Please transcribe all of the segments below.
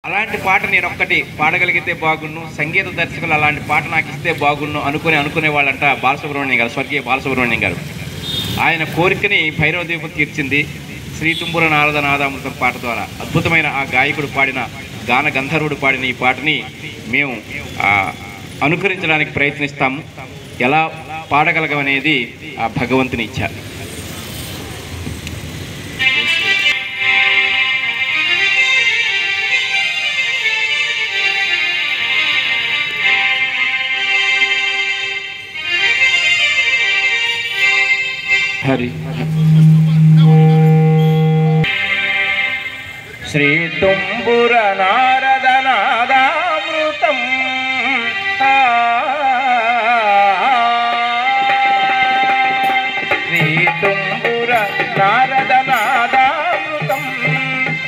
అలాంటి పాట నేను ఒక్కటి పాడగలిగితే బాగున్ను, సంగీత దర్శకులు అలాంటి పాట నాకు ఇస్తే బాగున్ను అనుకునే వాళ్ళంట బాలసుబ్రహ్మణ్యం గారు, స్వర్గీయ బాలసుబ్రహ్మణ్యం గారు. ఆయన కోరికని భైరవ దీపం తీర్చింది శ్రీ తుంబుర నారద నాదామృతం పాట ద్వారా. అద్భుతమైన ఆ గాయకుడు పాడిన, గాన గంధర్వుడు పాడిన ఈ పాటని మేము అనుకరించడానికి ప్రయత్నిస్తాము. ఎలా పాడగలగమనేది ఆ భగవంతుని ఇచ్చ. హరి శ్రీ తుంబుర నారద నాదామృతం శ్రీ తుంబుర నారద నాదామృతం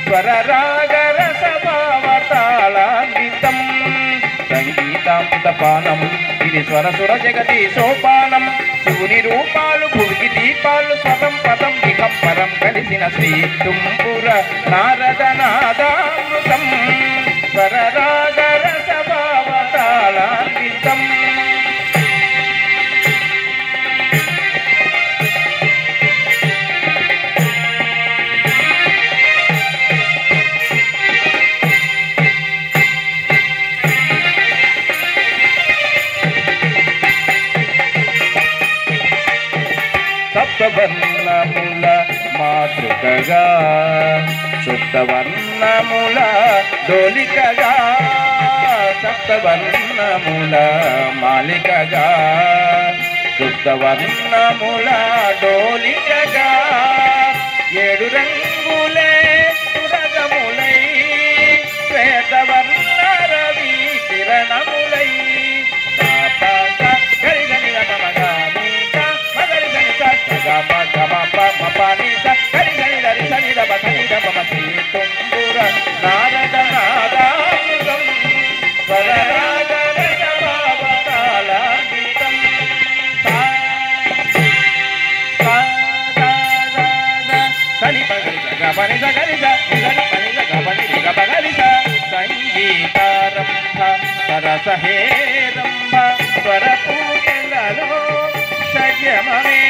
స్వరరాగరస భావతాళాన్వితం సంగీతామృతపానం ఇది స్వరసుర జగతి సోపానం. శివుని రూపాలు భువికి దీపాలు స్వతం పదం దిగంబరం కలిసిన శ్రీ తుంబుర నారద నాదామృతం స్వరరాగరస భావతాళాన్వితం. సప్తవర్ణముల మాతృకగా శుద్ధవర్ణముల డోలికగా సప్తవర్ణముల మాలికగా శుద్ధవర్ణముల డోలికగా ఏడు రంగులే సురగములై శ్వేతవర్ణ రవి కిరణములై తుంబుర నారద నాదామృతం స్వరరాగరస భావతాళాన్వితం. సని పగరి సగ పని సగరి సని పని సగ పని రిగ పగరి సంగీతారంభ సరసహేరంభ స్వర పూజలలో షడ్యమమే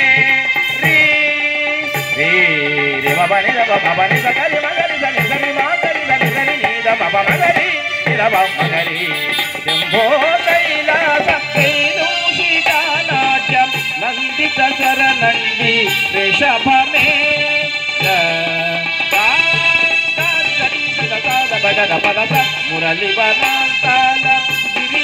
బని బని సగరి మగరి సని సని మాగరి సని సని నీద మగ మగరి నిరవ మగరి శంభో కైలాస కైలూషికా నాట్యం నందిత శరణంది రిషభమే మురళి వనాంతాలం గిరి